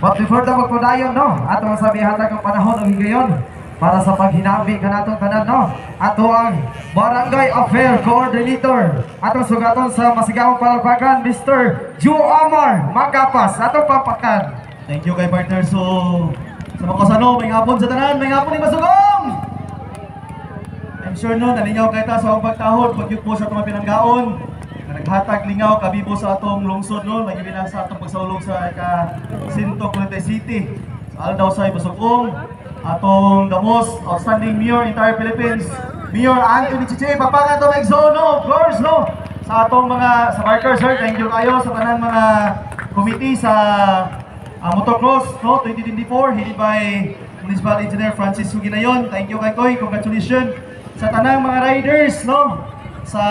But before na magpadayon, no, ato ang sabihatag ang panahon ng higayon para sa paghinabi ka natong tanan, no. Ato ang Barangay Affair Coordinator, ato sugaton sa masigawang palakpakan, Mr. Joe Amar Makapas, ato pampakan. Thank you kay partner. So, sa mga kasano, may hapon sa tanan, may hapon ni Masugong! I'm sure no, nalingaw kayo ta sa akong pagtahod, pag po sa itong pinanggaon, na naghatag lingaw, kabibo sa atong lungsod, no, lagi bilang sa atong pagsaulong sa Sinto, Cavite City. Sa Aldaw sa Masugong, atong the most outstanding mayor in entire Philippines, Mayor Anthony Chiche, papangan to mag-zone, no, of course, no, sa atong mga, sa Barker, sir, thank you kayo sa tanan mga committee sa motocross, no, 2024, headed by Municipal Engineer Francis Suginayon. Thank you kay Koy, congratulations sa tanang mga riders, no, sa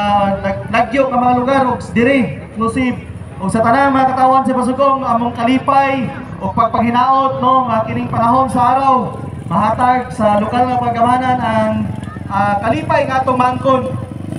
nagyo ka mga lugar, o diri, inclusive, o sa tanang mga katawan sa Pasugong, among kalipay, o pagpaghinaot, no, kining panahon sa araw, mahatag sa lokal na pagkamanan ang kalipay nga atong mangkon,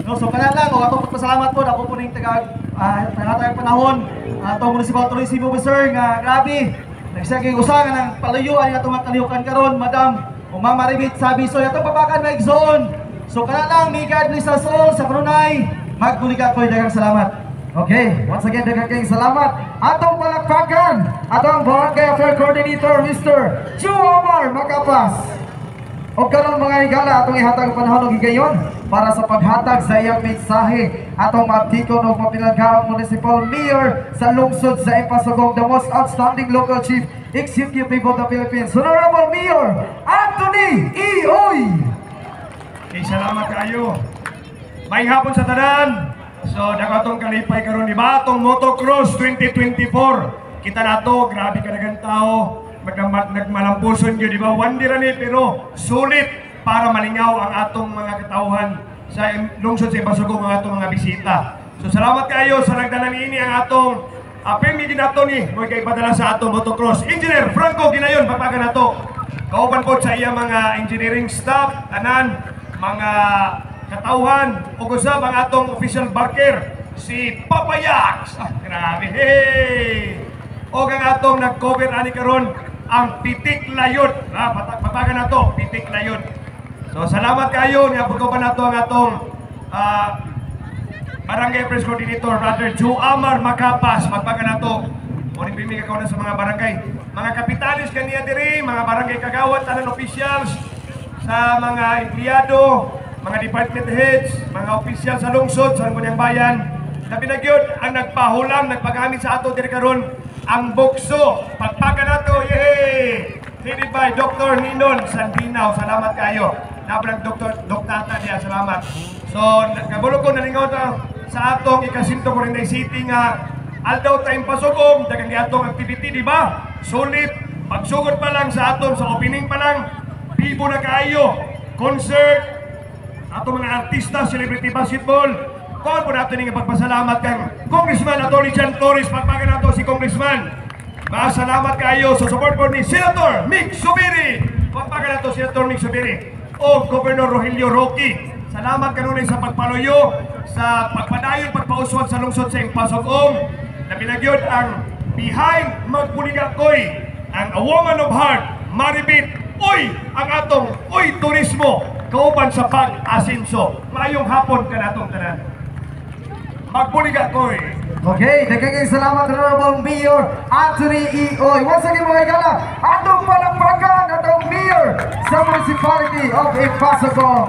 no, so kanan lang, o atong pagpasalamat po, ako po ning tagatag panahon, atong Municipal Tourism Officer, nga grabe, nagsaging usangan ng palayuan nga itong mga kalihukan karon, Madam, o Mama Ribit, sabi, so itong papakan na zone. So kanan lang, ni God ni sa soul, sa kanunay, magbuligat ko, dagang salamat. Okay, once again, dagang salamat. Atong palakpakan, atong Barangay Affair Coordinator, Mr. Joe Amar Makapas. O karon mga higala, atong ihatag panahon ng higayon para sa paghatag sa iyang mensahe atong mabtikon o mapilaghaang Municipal Mayor sa lungsod sa Pasugong, the most outstanding local chief executive of the Philippines, Honorable Mayor Anthony E. Oy. Okay, salamat kayo. May hapon sa tanan. So, nakatong kalipay karon di ba? Atong Motocross 2024. Kita na to, grabe ka nagang tao. Nagmalampuson yun, di ba? One day ni, pero sulit para malingaw ang atong mga katauhan sa lungsod sa Pasugong, ang atong mga bisita. So, salamat kayo sa nagdala ini ang atong permit din nato ni mo kay padala sa atong motocross. Engineer Franco Ginayon, papagan nato. Kauban po sa iya mga engineering staff, tanan, mga katauhan, o gusab ang atong official barker, si Papayax. Grabe, hey! O ang atong nag-cover ani karon ang Pitik Layon. Papagan na to, Pitik Layon. So salamat kayo, niapagkapan na to ang atong Barangay Press Coordinator, Brother Joe Amar Makapas. Magpagan na to. O nipimig ako na sa mga barangay. Mga kapitalis kaniya diri, mga barangay kagawad, tanan officials, sa mga empleyado, mga department heads, mga opisyal sa lungsod, sa Sangguniang Bayan. Labi na gyud ang nagpahulam, nagpagamit sa ato diri karon ang bukso. Pagpagan nato, yay! Headed by Dr. Ninon Sandinaw. Salamat kayo. Nabrang Doktata niya, salamat. So, kabulo ko nalingaw sa atong ikasinto ko rin na city nga Aldaw tayong Pasugong, dagang atong activity, di ba? Sulit, pagsugod pa lang sa atom, sa opening pa lang, bibo na kayo, concert, atong mga artista, celebrity basketball. Kung po natin yung pagpasalamat kang Congressman Atty. Jan Torres, pagpagan nato si Congressman. Masalamat kayo sa support po ni Senator Mick Subiri. Pagpagan nato Senator Mick Subiri o Governor Rogelio Roque. Salamat kanunay sa pagpaluyo, sa pagpadayon, pagpauswag sa lungsod sa Pasugong. Nabilagyod ang behind Magbuligakoy, ang A Woman of Heart, Maribit, Uy, ang atong Uy Turismo, kauban sa pag-asinso. Mayong hapon ka natong tanan. Magbuligakoy. Okay, daghang salamat Honorable Mayor Anthony E. Oy. Once again mga higala, atong palakpakan atong Mayor sa Municipality of Pasugong.